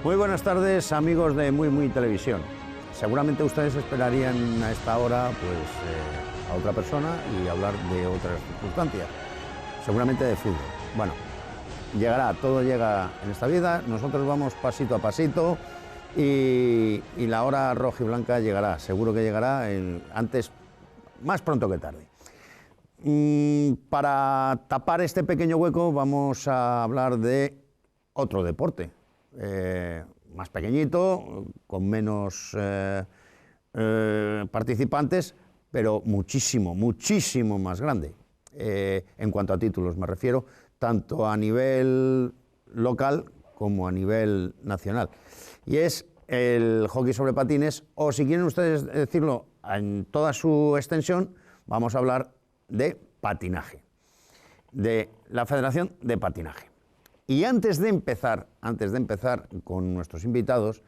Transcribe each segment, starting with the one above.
Muy buenas tardes, amigos de Muy Televisión. Seguramente ustedes esperarían a esta hora a otra persona y hablar de otras circunstancias, seguramente de fútbol. Bueno, llegará, todo llega en esta vida, nosotros vamos pasito a pasito y la hora rojiblanca llegará, seguro que llegará antes, más pronto que tarde. Para tapar este pequeño hueco vamos a hablar de otro deporte. Más pequeñito, con menos participantes, pero muchísimo más grande. En cuanto a títulos me refiero, tanto a nivel local como a nivel nacional. Y es el hockey sobre patines, o si quieren ustedes decirlo en toda su extensión, vamos a hablar de patinaje, de la Federación de Patinaje. Y antes de empezar con nuestros invitados,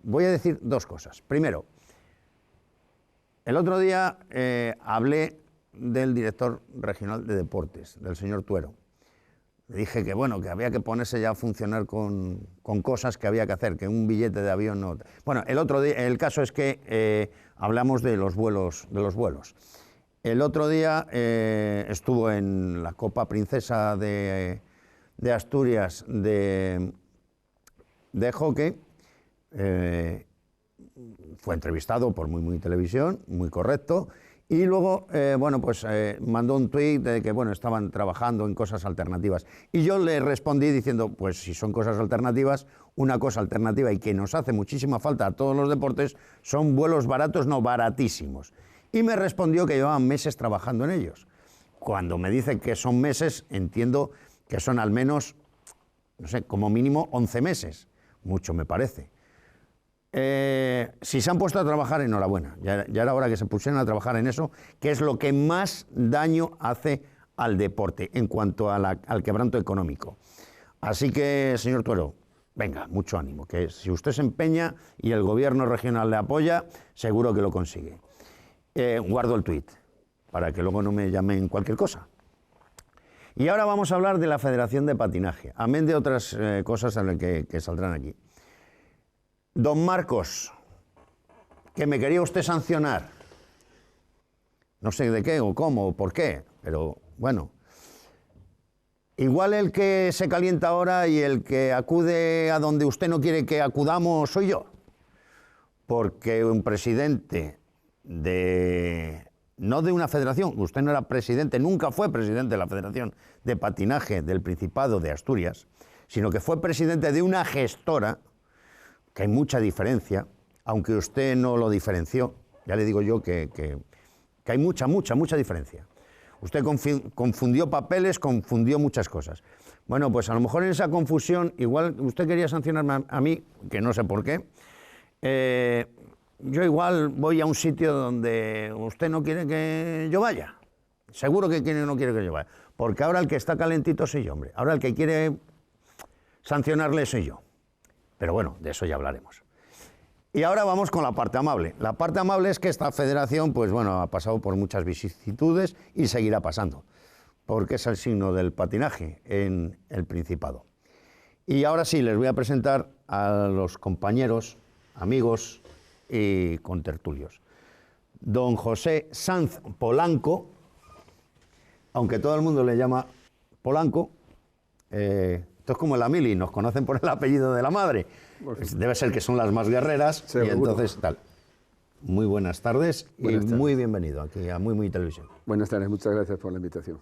voy a decir dos cosas. Primero, el otro día hablé del director regional de deportes, del señor Tuero. Le dije que bueno, que había que ponerse ya a funcionar con cosas que había que hacer, que un billete de avión no... Bueno, el caso es que hablamos de los vuelos. El otro día estuvo en la Copa Princesa de Asturias de hockey. Fue entrevistado por Muy Televisión, muy correcto. Y luego, mandó un tuit de que, estaban trabajando en cosas alternativas. Y yo le respondí diciendo, pues si son cosas alternativas, una cosa alternativa y que nos hace muchísima falta a todos los deportes, son vuelos baratos, no baratísimos. Y me respondió que llevaban meses trabajando en ellos. Cuando me dice que son meses, entiendo que son al menos, no sé, como mínimo 11 meses. Mucho me parece. Si se han puesto a trabajar, enhorabuena. Ya era hora que se pusieran a trabajar en eso, que es lo que más daño hace al deporte en cuanto al quebranto económico. Así que, señor Tuero, venga, mucho ánimo, que si usted se empeña y el gobierno regional le apoya, seguro que lo consigue. Guardo el tuit, para que luego no me llamen cualquier cosa. Y ahora vamos a hablar de la Federación de Patinaje, amén de otras cosas que saldrán aquí. Don Marcos, que me quería usted sancionar. No sé de qué o cómo o por qué, pero bueno. Igual el que se calienta ahora y el que acude a donde usted no quiere que acudamos soy yo. Porque un presidente no de una federación, usted no era presidente, nunca fue presidente de la Federación de Patinaje del Principado de Asturias, sino que fue presidente de una gestora, que hay mucha diferencia, aunque usted no lo diferenció, ya le digo yo que hay mucha diferencia. Usted confundió papeles, confundió muchas cosas. Bueno, pues a lo mejor en esa confusión, igual usted quería sancionarme a mí, que no sé por qué, yo igual voy a un sitio donde usted no quiere que yo vaya. Seguro que no quiere que yo vaya. Porque ahora el que está calentito soy yo, hombre. Ahora el que quiere sancionarle soy yo. Pero bueno, de eso ya hablaremos. Y ahora vamos con la parte amable. La parte amable es que esta federación, pues bueno, ha pasado por muchas vicisitudes y seguirá pasando. Porque es el signo del patinaje en el Principado. Y ahora sí, les voy a presentar a los compañeros, amigos y contertulios. Don José Sanz Polanco, aunque todo el mundo le llama Polanco, esto es como la mili, nos conocen por el apellido de la madre. Debe ser que son las más guerreras, seguro. Y entonces tal. Muy buenas tardes muy bienvenido aquí a Muy Televisión. Buenas tardes, muchas gracias por la invitación.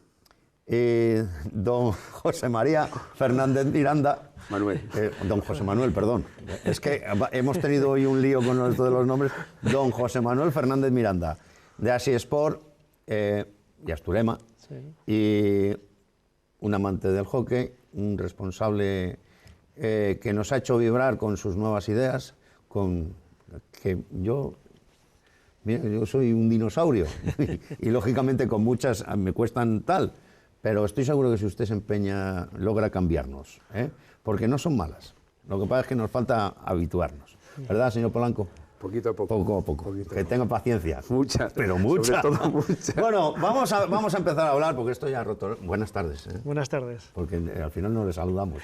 Don José María Fernández Miranda. Manuel. Don José Manuel, perdón. Es que hemos tenido hoy un lío con esto de los nombres. Don José Manuel Fernández Miranda, de Asi Sport, de Asturema, sí. Y un amante del hockey, un responsable que nos ha hecho vibrar con sus nuevas ideas, yo soy un dinosaurio y lógicamente con muchas me cuestan tal. Pero estoy seguro que si usted se empeña, logra cambiarnos, porque no son malas. Lo que pasa es que nos falta habituarnos. ¿Verdad, señor Polanco? Poquito a poco. Poco a poco. Poquito a Que poco. tenga paciencia. Mucha. Pero mucha. Sobre todo mucha. Bueno, vamos a empezar a hablar porque esto ya ha roto. Buenas tardes. Buenas tardes. Porque al final no le saludamos.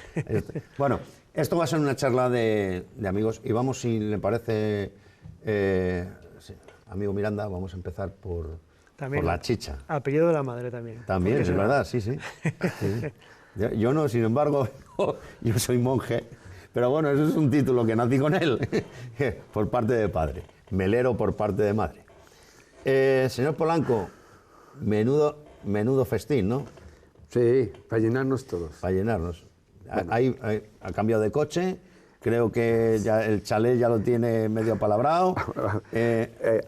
Bueno, esto va a ser una charla de amigos y vamos, si le parece, sí, amigo Miranda, vamos a empezar por la chicha. Apellido de la madre también. También, es verdad, sí, sí. Sí. Yo no, sin embargo, yo soy monje, pero bueno, eso es un título que nací con él, por parte de padre. Melero por parte de madre. Señor Polanco, menudo festín, ¿no? Sí, para llenarnos todos. Para llenarnos. Bueno. Ha cambiado de coche, creo que ya el chalet ya lo tiene medio palabrado.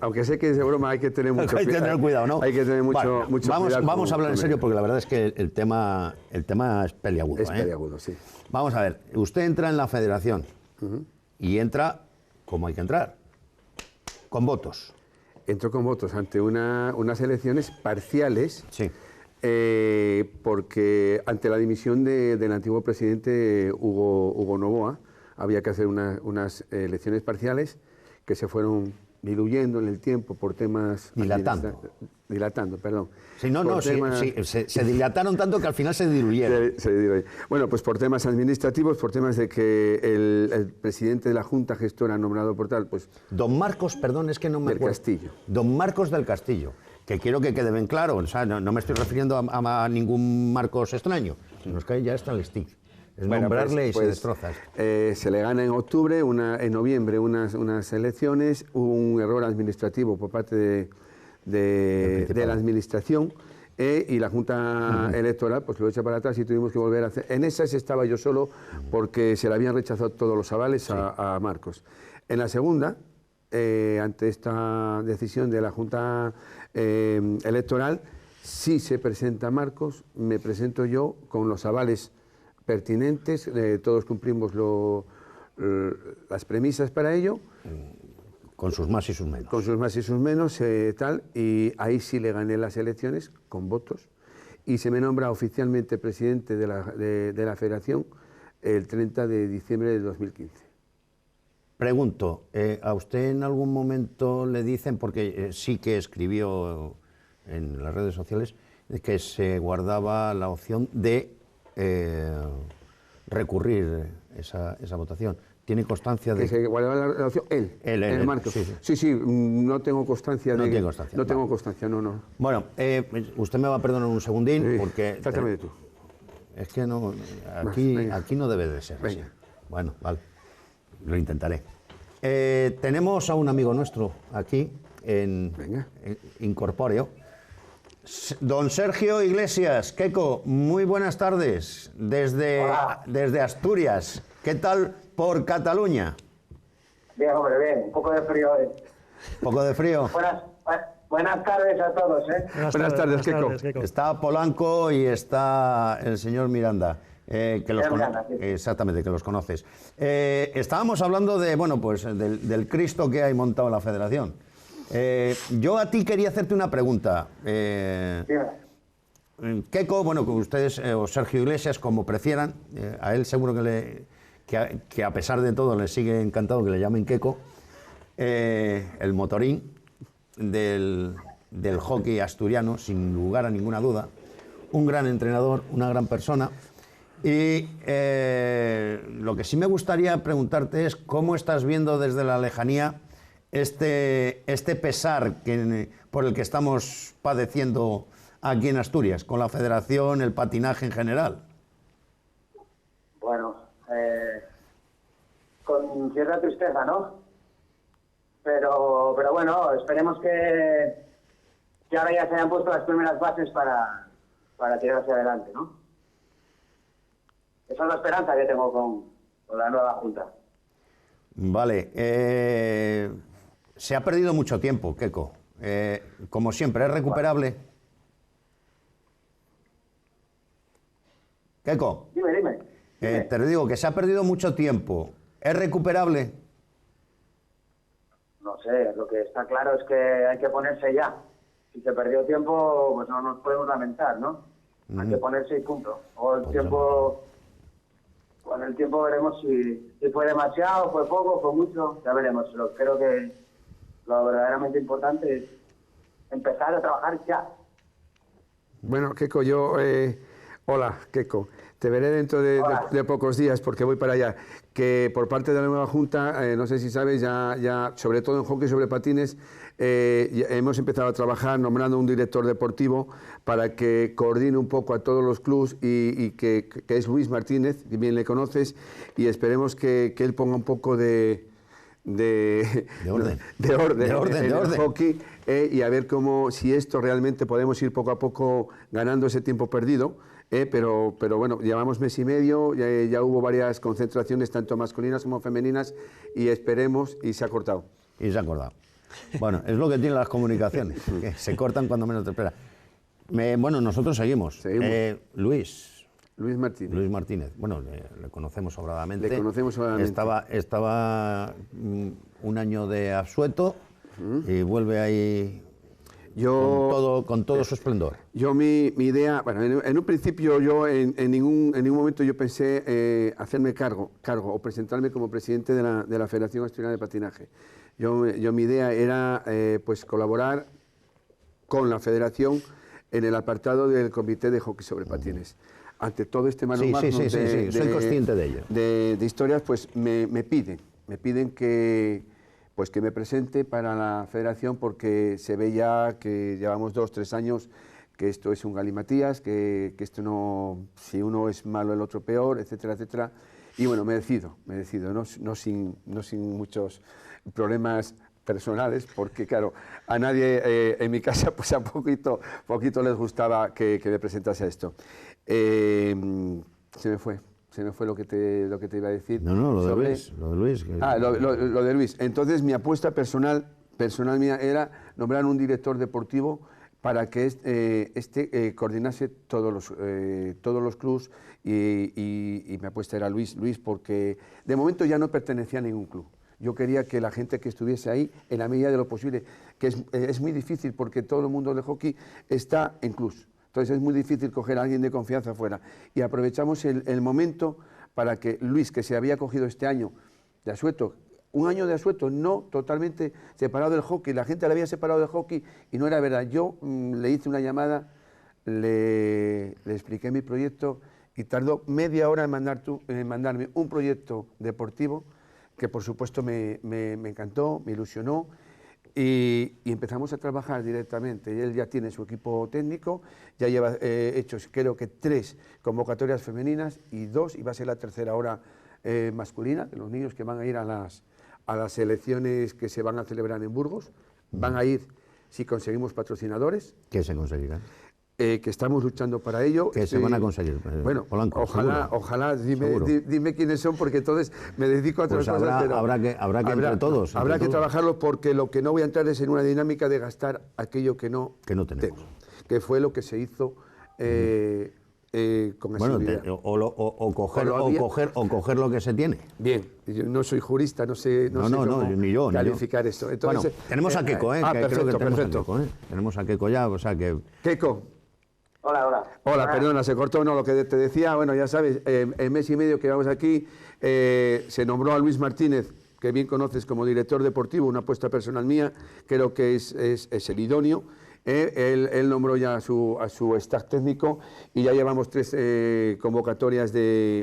Aunque sé que es de broma, hay que tener mucho hay que tener cuidado, ¿no? Hay que tener mucho, bueno, mucho vamos, cuidado. Vamos a hablar en serio, porque la verdad es que el tema es peliagudo. Es peliagudo, sí. Vamos a ver, usted entra en la federación y entra como hay que entrar, con votos. Entró con votos ante unas elecciones parciales. Sí. Porque ante la dimisión del antiguo presidente Hugo Novoa, había que hacer unas elecciones parciales que se fueron diluyendo en el tiempo por temas... Dilatando, perdón. Sí, se dilataron tanto que al final se diluyeron. Bueno, pues por temas administrativos, por temas de que el presidente de la Junta Gestora nombrado por tal, pues... Don Marcos, perdón, es que no me acuerdo. Del Castillo. Don Marcos del Castillo, que quiero que quede bien claro, o sea, no me estoy refiriendo a ningún Marcos extraño, sino es que ya está el stick. Es nombrarle y se destroza. Se le gana en octubre, en noviembre unas elecciones, hubo un error administrativo por parte de la administración y la Junta Electoral pues lo echa para atrás y tuvimos que volver a hacer. En esas estaba yo solo porque se le habían rechazado todos los avales a Marcos. En la segunda, ante esta decisión de la Junta Electoral, sí se presenta Marcos, me presento yo con los avales pertinentes, todos cumplimos las premisas para ello. Con sus más y sus menos. Con sus más y sus menos, tal, y ahí sí le gané las elecciones con votos y se me nombra oficialmente presidente de la Federación el 30 de diciembre de 2015. Pregunto, ¿a usted en algún momento le dicen, porque sí que escribió en las redes sociales, que se guardaba la opción de recurrir esa votación? ¿Tiene constancia de...? Que se guardaba la opción él, Marcos. Sí, no tengo constancia de... No tiene constancia. No tengo constancia, no. Bueno, usted me va a perdonar un segundín, Sí, porque... trátame de tú. Es que no, aquí no debe de ser así. Venga. Bueno, vale, lo intentaré. Tenemos a un amigo nuestro aquí, en Incorpóreo. Don Sergio Iglesias, Queco, muy buenas tardes desde Asturias. ¿Qué tal por Cataluña? Bien, hombre, bien. Un poco de frío hoy. ¿Poco de frío? Buenas tardes a todos, ¿eh? Buenas tardes, Queco. Está Polanco y está el señor Miranda. Miranda, sí. Exactamente, que los conoces. Estábamos hablando del Cristo que hay montado en la Federación. Yo a ti quería hacerte una pregunta. Queco, bueno, que ustedes, o Sergio Iglesias, como prefieran, a él seguro que a pesar de todo le sigue encantado que le llamen Queco, el motorín del hockey asturiano, sin lugar a ninguna duda, un gran entrenador, una gran persona. Y lo que sí me gustaría preguntarte es cómo estás viendo desde la lejanía este pesar por el que estamos padeciendo aquí en Asturias, con la federación, el patinaje en general. Bueno, con cierta tristeza, ¿no? Pero bueno, esperemos que ahora ya se hayan puesto las primeras bases para tirar hacia adelante, ¿no? Esa es la esperanza que tengo con la nueva Junta. Vale. Se ha perdido mucho tiempo, Queco. Como siempre, ¿es recuperable? Queco. Dime. Te digo que se ha perdido mucho tiempo. ¿Es recuperable? No sé, lo que está claro es que hay que ponerse ya. Si se perdió tiempo, pues no nos podemos lamentar, ¿no? Hay que ponerse y punto. O el tiempo con el tiempo veremos si fue demasiado, fue poco, fue mucho, ya veremos. Pero creo que lo verdaderamente importante es empezar a trabajar ya. Bueno, Keco, hola, Keco. Te veré dentro de pocos días porque voy para allá. Que por parte de la nueva Junta, no sé si sabes, ya sobre todo en hockey sobre patines, hemos empezado a trabajar nombrando un director deportivo para que coordine un poco a todos los clubs y que es Luis Martínez, que bien le conoces, y esperemos que él ponga un poco de orden en el hockey y a ver si esto realmente podemos ir poco a poco ganando ese tiempo perdido. Pero bueno, llevamos mes y medio, ya hubo varias concentraciones, tanto masculinas como femeninas, y esperemos, y se ha cortado. Y se ha cortado. Bueno, es lo que tienen las comunicaciones, que se cortan cuando menos te esperas. Bueno, nosotros seguimos. Luis Martínez, bueno, le conocemos sobradamente. Le conocemos sobradamente. Estaba un año de absueto y vuelve ahí con todo su esplendor. Yo mi idea, bueno, en un principio yo en ningún momento yo pensé hacerme cargo o presentarme como presidente de la Federación Asturiana de Patinaje. Yo mi idea era pues colaborar con la Federación en el apartado del Comité de Hockey sobre Patines. Ante todo este mano sí, soy consciente de ello. De historias, pues me piden que me presente para la federación porque se ve ya que llevamos 2 o 3 años que esto es un galimatías, que esto no, si uno es malo el otro peor, etcétera, etcétera. Y bueno, me decido, no sin muchos problemas personales, porque claro, a nadie en mi casa pues a poquito les gustaba que me presentase a esto. Se me fue lo que te iba a decir. No, lo de Luis. Lo de Luis. Entonces mi apuesta personal mía era nombrar un director deportivo para que coordinase todos los clubs y mi apuesta era Luis, porque de momento ya no pertenecía a ningún club. Yo quería que la gente que estuviese ahí, en la medida de lo posible, que es muy difícil porque todo el mundo de hockey está en clubs. Entonces es muy difícil coger a alguien de confianza fuera. Y aprovechamos el momento para que Luis, que se había cogido este año de asueto, un año de asueto no totalmente separado del hockey, la gente le había separado del hockey y no era verdad. Yo le hice una llamada, le expliqué mi proyecto y tardó media hora en mandarme un proyecto deportivo que por supuesto me encantó, me ilusionó. Y empezamos a trabajar directamente. Él ya tiene su equipo técnico, ya lleva hechos creo que 3 convocatorias femeninas y 2, y va a ser la tercera ahora masculina, de los niños que van a ir a las elecciones que se van a celebrar en Burgos. Van a ir si conseguimos patrocinadores. ¿Qué se conseguirá? Que estamos luchando para ello. Que se van a conseguir. Bueno, Polanco, ojalá dime quiénes son, porque entonces me dedico a otras cosas. Habrá que entre todos. Habrá que trabajarlo, porque lo que no voy a entrar es en una dinámica de gastar aquello que no tenemos. Que fue lo que se hizo con asiduidad. O coger lo que se tiene. Bien, yo no soy jurista, no sé ni yo, calificar esto. Entonces, bueno, tenemos a Keco, perfecto. Tenemos a Keco ya, o sea que... Keco. Hola, perdona, se cortó. No, lo que te decía, bueno, ya sabes, el mes y medio que llevamos aquí, se nombró a Luis Martínez, que bien conoces, como director deportivo, una apuesta personal mía, creo que es el idóneo. Él nombró ya a su staff técnico y ya llevamos 3 convocatorias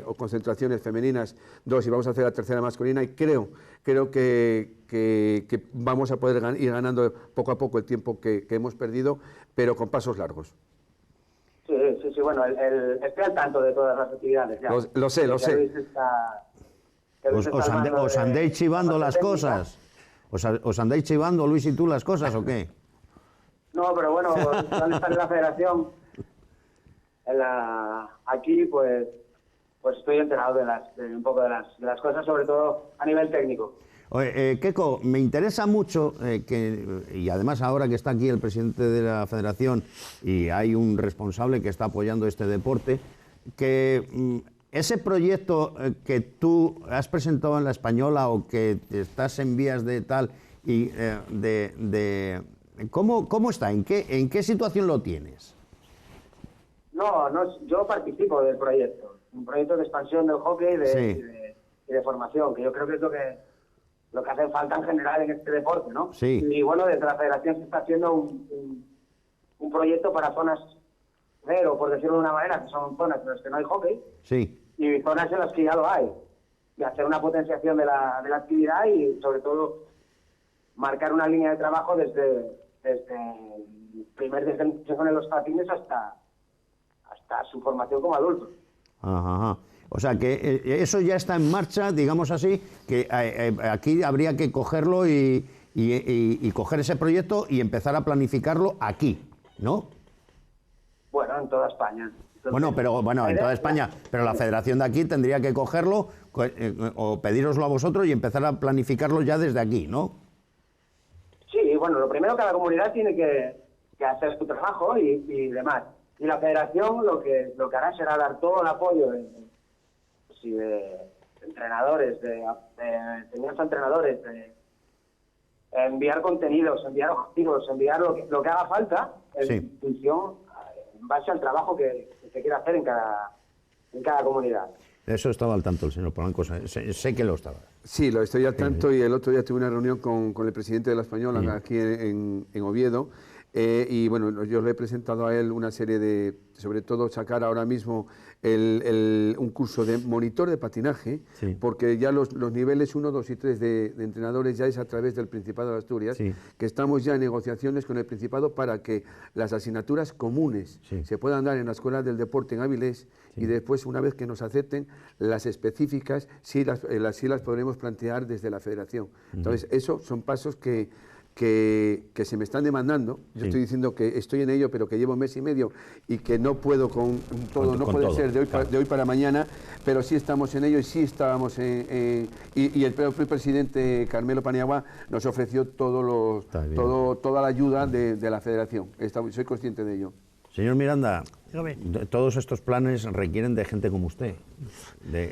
o concentraciones femeninas, 2, y vamos a hacer la tercera masculina, y creo que vamos a poder ir ganando poco a poco el tiempo que hemos perdido, pero con pasos largos. Sí, bueno, estoy al tanto de todas las actividades. Ya. Lo sé. ¿Os andéis chivando las cosas? ¿Os andáis chivando, Luis y tú, las cosas o qué? No, pero bueno, al estar en la federación, aquí pues estoy enterado de un poco de las cosas, sobre todo a nivel técnico. Oye, Keco, me interesa mucho y además ahora que está aquí el presidente de la federación y hay un responsable que está apoyando este deporte, que ese proyecto que tú has presentado en la Española o que estás en vías de tal, y ¿cómo está? ¿En qué situación lo tienes? No, yo participo del proyecto. un proyecto de expansión del hockey Sí. y de formación, que yo creo que es lo que hace falta en general en este deporte, ¿no? Sí. Y bueno, desde la federación se está haciendo un proyecto para zonas cero, por decirlo de una manera, que son zonas en las que no hay hockey, Sí. y zonas en las que ya lo hay. Y hacer una potenciación de la actividad y, sobre todo, marcar una línea de trabajo desde el primer desempeño en los patines hasta su formación como adulto. Ajá, ajá. O sea, que eso ya está en marcha, digamos así, que aquí habría que cogerlo y coger ese proyecto y empezar a planificarlo aquí, ¿no? Bueno, en toda España. Entonces, Bueno, en toda España, pero la federación de aquí tendría que cogerlo o pedíroslo a vosotros y empezar a planificarlo ya desde aquí, ¿no? Sí, bueno, lo primero, cada comunidad tiene que hacer su trabajo y demás. Y la federación lo que hará será dar todo el apoyo de entrenadores, de enseñanza a entrenadores, de enviar contenidos, enviar objetivos, enviar lo que haga falta en función, en base al trabajo que se quiera hacer en cada comunidad. Eso estaba al tanto el señor Polanco, sé que lo estaba. Sí, lo estoy al tanto y el otro día tuve una reunión con el presidente de la Española aquí en Oviedo. Y bueno, yo le he presentado a él una serie de, sobre todo sacar ahora mismo un curso de monitor de patinaje, porque ya los niveles 1, 2 y 3 de entrenadores ya es a través del Principado de Asturias, que estamos ya en negociaciones con el Principado para que las asignaturas comunes se puedan dar en la Escuela del Deporte en Avilés y después, una vez que nos acepten, las específicas sí las podremos plantear desde la Federación. Entonces, esos son pasos que se me están demandando. Yo estoy diciendo que estoy en ello, pero que llevo 1 mes y medio y que no puedo con todo, no puede ser de hoy para mañana, pero sí estamos en ello y sí estábamos y el propio presidente Carmelo Paniagua nos ofreció toda la ayuda de la federación. Soy consciente de ello. Señor Miranda, Dígame. todos estos planes requieren de gente como usted,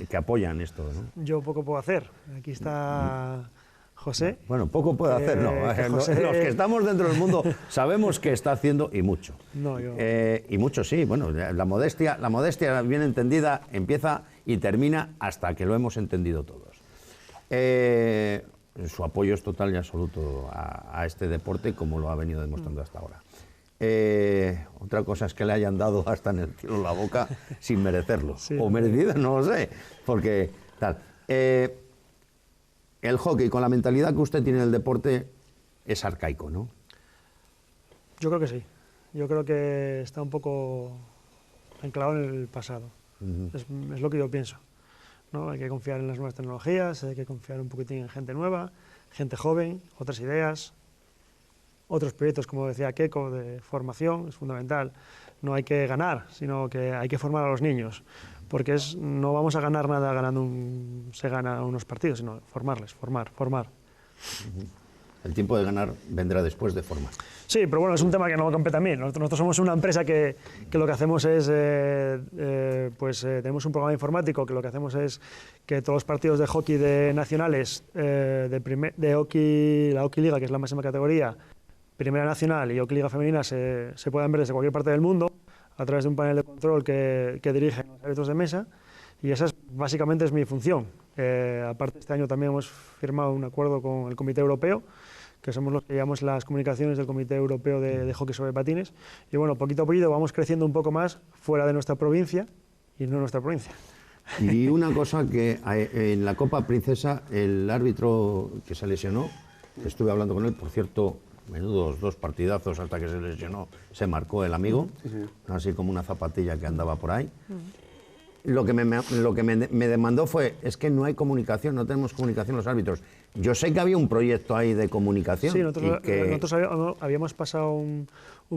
que apoyan esto, ¿no? Yo poco puedo hacer. Aquí está José. Bueno, poco puede hacer, ¿no? José... Los que estamos dentro del mundo sabemos que está haciendo y mucho. No, yo... Y mucho sí, bueno, la modestia bien entendida empieza y termina hasta que lo hemos entendido todos. Su apoyo es total y absoluto a este deporte, como lo ha venido demostrando hasta ahora. Otra cosa es que le hayan dado hasta en el cielo la boca sin merecerlo. Sí. O merecido, no lo sé, porque tal. El hockey, con la mentalidad que usted tiene del deporte, es arcaico, ¿no? Yo creo que sí. Yo creo que está un poco anclado en el pasado. Es lo que yo pienso, ¿no? Hay que confiar en las nuevas tecnologías, hay que confiar un poquitín en gente nueva, gente joven, otras ideas, otros proyectos, como decía Keiko, de formación, es fundamental. No hay que ganar, sino que hay que formar a los niños, porque no vamos a ganar nada ganando se gana unos partidos, sino formarles, formar. El tiempo de ganar vendrá después de formar. Sí, pero bueno, es un tema que no me compete a mí. Nosotros somos una empresa que lo que hacemos es, tenemos un programa informático que lo que hacemos es que todos los partidos de hockey nacionales, de hockey, la Hockey Liga, que es la máxima categoría, Primera Nacional y Hockey Liga Femenina, se puedan ver desde cualquier parte del mundo a través de un panel de control que dirigen los árbitros de mesa, y esa básicamente es mi función. Aparte, este año también hemos firmado un acuerdo con el Comité Europeo, que somos los que llevamos las comunicaciones del Comité Europeo de Hockey sobre Patines, y bueno, poquito a poquito vamos creciendo un poco más fuera de nuestra provincia y no nuestra provincia. Y una cosa que en la Copa Princesa, el árbitro que se lesionó, estuve hablando con él, por cierto, menudos 2 partidazos hasta que se lesionó, se marcó el amigo, así como una zapatilla que andaba por ahí. Lo que me demandó fue, es que no hay comunicación, no tenemos comunicación los árbitros. Yo sé que había un proyecto ahí de comunicación. Sí, nosotros habíamos pasado un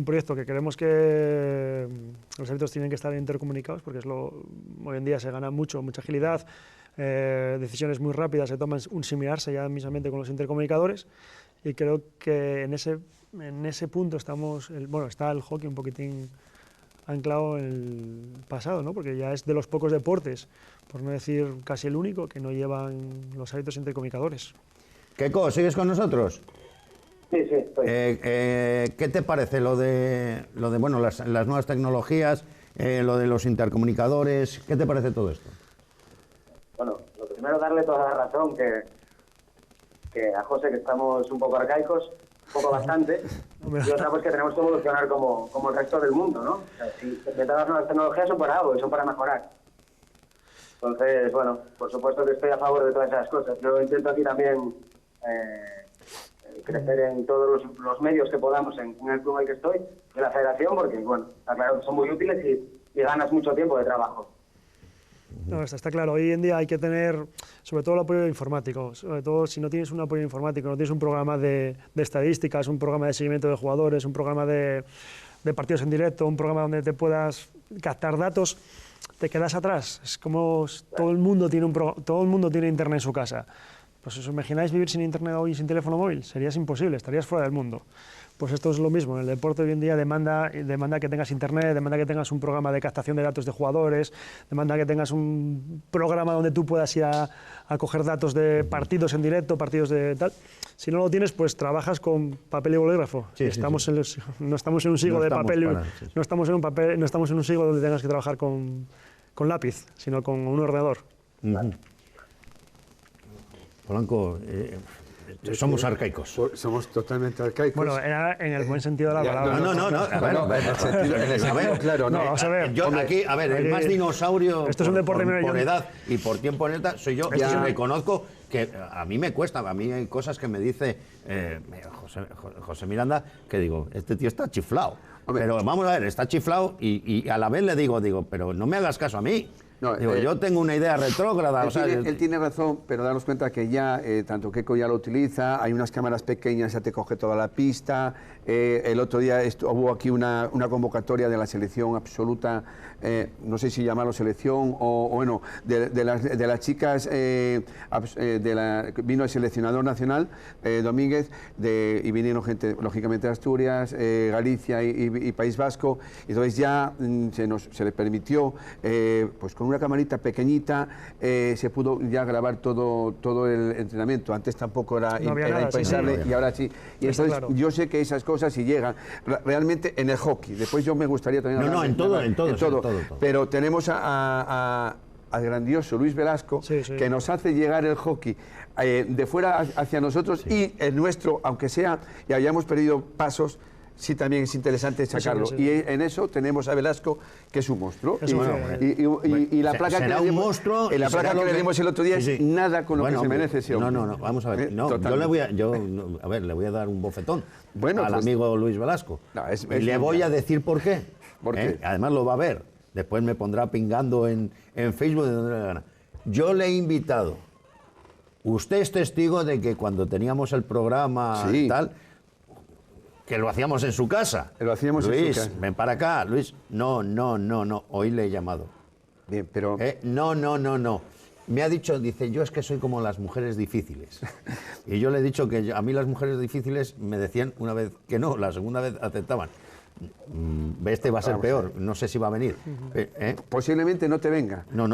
proyecto que queremos que los árbitros tienen que estar intercomunicados, porque hoy en día se gana mucha agilidad, decisiones muy rápidas, se toman un similarse ya mismamente con los intercomunicadores, y creo que en ese punto está el hockey un poquitín anclado en el pasado, ¿no? Porque ya es de los pocos deportes, por no decir casi el único, que no llevan los árbitros intercomunicadores. Keiko, ¿sigues con nosotros? Sí, estoy. ¿Qué te parece lo de bueno, las nuevas tecnologías lo de los intercomunicadores. ¿Qué te parece todo esto? Bueno, lo primero, darle toda la razón que a José, que estamos un poco arcaicos, un poco bastante, y otra pues que tenemos que evolucionar como el resto del mundo, ¿no? O sea, si inventar las nuevas tecnologías son para algo y son para mejorar. Entonces, bueno, por supuesto que estoy a favor de todas esas cosas. Yo intento aquí también crecer en todos los medios que podamos en el club en el que estoy, de la federación, porque, bueno, está claro que son muy útiles y ganas mucho tiempo de trabajo. No, está claro. Hoy en día hay que tener, sobre todo, el apoyo informático. Sobre todo, si no tienes un apoyo informático, no tienes un programa de estadísticas, un programa de seguimiento de jugadores, un programa de partidos en directo, un programa donde te puedas captar datos, te quedas atrás. Es como todo el mundo tiene internet en su casa. Pues ¿os imagináis vivir sin internet hoy, sin teléfono móvil? Sería imposible, estarías fuera del mundo. Pues esto es lo mismo, en el deporte hoy en día demanda que tengas internet, demanda que tengas un programa de captación de datos de jugadores, demanda que tengas un programa donde tú puedas ir a coger datos de partidos en directo, partidos de tal. Si no lo tienes, pues trabajas con papel y bolígrafo. Sí, no estamos en un siglo de papel, no estamos en un siglo donde tengas que trabajar con lápiz, sino con un ordenador. Polanco, somos arcaicos. Somos totalmente arcaicos. Bueno, era en el buen sentido de la palabra. Vamos a ver. Yo aquí, el más dinosaurio esto es un deporte por edad y por tiempo en edad soy yo. Y reconozco que a mí me cuesta, a mí hay cosas que me dice José Miranda que digo, este tío está chiflado. Pero vamos a ver, está chiflado y a la vez le digo, pero no me hagas caso a mí. No, yo tengo una idea retrógrada. Él tiene razón, pero daros cuenta que ya, tanto Keco ya lo utiliza, hay unas cámaras pequeñas, ya te coge toda la pista. El otro día hubo aquí una convocatoria de la selección absoluta, no sé si llamarlo selección o bueno, de las chicas, vino el seleccionador nacional, Domínguez, y vinieron gente, lógicamente, de Asturias, Galicia y País Vasco. Entonces ya se les permitió, pues con una camarita pequeñita, se pudo ya grabar todo el entrenamiento. Antes tampoco era impensable, y ahora sí. Y entonces yo sé que esas cosas si llegan realmente en el hockey. Después yo me gustaría también hablar en todo. Pero tenemos al grandioso Luis Velasco, que nos hace llegar el hockey de fuera hacia nosotros, y el nuestro, aunque sea y hayamos perdido pasos, sí también es interesante sacarlo. Y en eso tenemos a Velasco, que es un monstruo. Y la placa que le dimos el otro día es nada con lo que se merece ese hombre. No, vamos a ver. Le voy a dar un bofetón al amigo Luis Velasco. Y le voy a decir por qué. Además lo va a ver. Después me pondrá pingando en Facebook de donde le gana. Yo le he invitado. Usted es testigo de que cuando teníamos el programa y tal, que lo hacíamos en su casa. Luis, ven para acá. Luis, no. Hoy le he llamado. Bien, pero... No. Me ha dicho, dice, yo es que soy como las mujeres difíciles. Y yo le he dicho que a mí las mujeres difíciles me decían una vez que no, la segunda vez aceptaban. Este va a ser peor, no sé si va a venir. Posiblemente no te venga. No.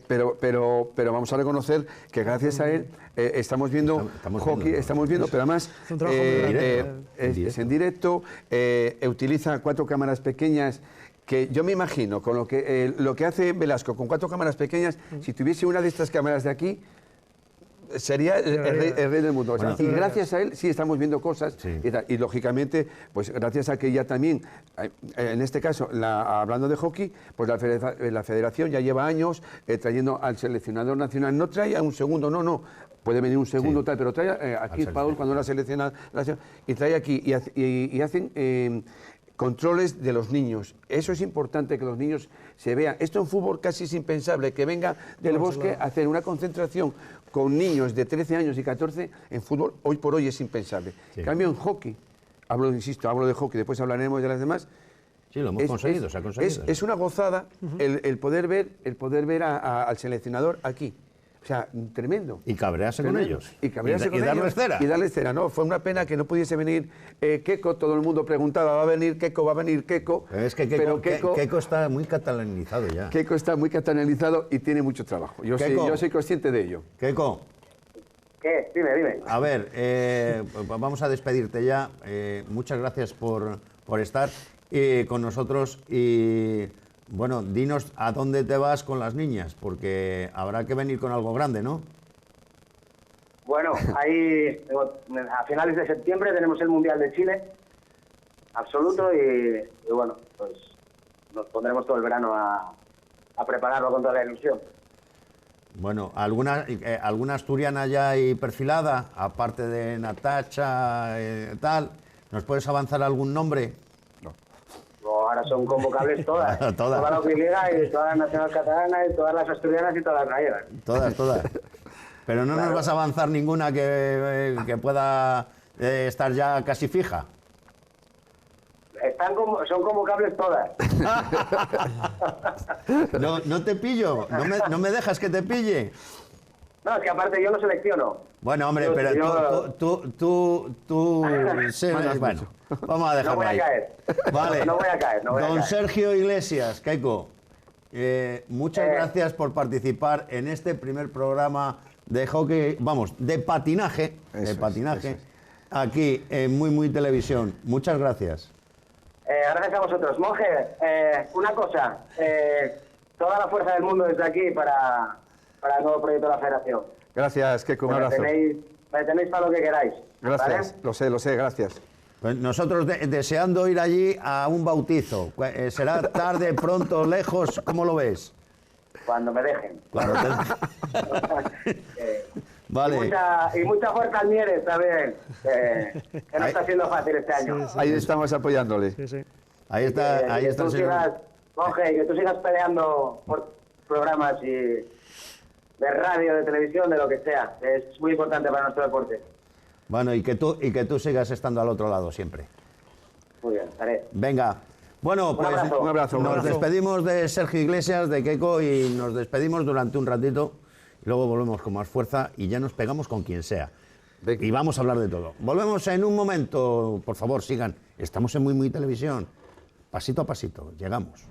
Pero vamos a reconocer que gracias a él estamos viendo hockey, pero además es en directo, utiliza 4 cámaras pequeñas. Que yo me imagino, con lo que hace Velasco con 4 cámaras pequeñas, si tuviese una de estas cámaras de aquí, sería el rey del mundo. Y gracias a él sí estamos viendo cosas. Y lógicamente, pues gracias a que ya también, en este caso, hablando de hockey, pues la federación ya lleva años trayendo al seleccionador nacional. No trae a un segundo, no. Puede venir un segundo tal, pero trae aquí Paul cuando la selecciona, y trae aquí y hacen... controles de los niños. Eso es importante, que los niños se vean. Esto en fútbol casi es impensable, que venga del Bosque a hacer una concentración con niños de 13 años y 14 en fútbol, hoy por hoy es impensable. En cambio, en hockey, hablo de hockey, después hablaremos de las demás. Sí, lo hemos conseguido, se ha conseguido. Es una gozada el poder ver al seleccionador aquí. O sea, tremendo. Y cabrearse con ellos. Y darles cera. Y darles cera, ¿no? Fue una pena que no pudiese venir Keco. Todo el mundo preguntaba, ¿va a venir Keco? Es que Keco está muy catalanizado ya. Keco está muy catalanizado y tiene mucho trabajo. Yo soy consciente de ello. Keco. ¿Qué? Dime. A ver, vamos a despedirte ya. Muchas gracias por estar con nosotros y Bueno, dinos a dónde te vas con las niñas, porque habrá que venir con algo grande, ¿no? Bueno, ahí a finales de septiembre tenemos el Mundial de Chile, absoluto, y bueno, pues nos pondremos todo el verano a prepararlo con toda la ilusión. Bueno, ¿alguna asturiana ya hay perfilada, aparte de Natacha, tal? ¿Nos puedes avanzar algún nombre? Ahora son convocables todas. Todas. Toda la Liga y todas las nacionales catalanas y todas las asturianas y todas las gallegas. Todas. Pero no nos vas a avanzar ninguna que pueda estar ya casi fija. Son convocables todas. No te pillo, no me dejas que te pille. No, es que aparte yo no selecciono. Bueno, hombre, pero tú sí, bueno, vamos a dejarlo no voy a ahí. caer. Vale. No voy a caer. Don Sergio Iglesias, Keiko, muchas gracias por participar en este primer programa de hockey, vamos, de patinaje, aquí en Muy Televisión. Muchas gracias. Gracias a vosotros. Monje, una cosa, toda la fuerza del mundo desde aquí para el nuevo proyecto de la Federación. Gracias, Keiko, un abrazo. Me tenéis para lo que queráis. Gracias, ¿vale? lo sé, gracias. Pues nosotros deseando ir allí a un bautizo. ¿Será tarde, pronto, lejos? ¿Cómo lo ves? Cuando me dejen. Vale. Y mucha fuerza al Mieres también, que no está siendo fácil este año. Sí. Ahí estamos apoyándole. Sí. Ahí está el señor. Monje, que tú sigas peleando por programas y de radio, de televisión, de lo que sea. Es muy importante para nuestro deporte. Bueno, y que tú sigas estando al otro lado siempre. Muy bien, estaré. Venga. Bueno, pues abrazo. Un abrazo. nos despedimos de Sergio Iglesias, de Keiko, y nos despedimos durante un ratito. Y luego volvemos con más fuerza y ya nos pegamos con quien sea. Venga. Y vamos a hablar de todo. Volvemos en un momento. Por favor, sigan. Estamos en Muy Televisión. Pasito a pasito. Llegamos.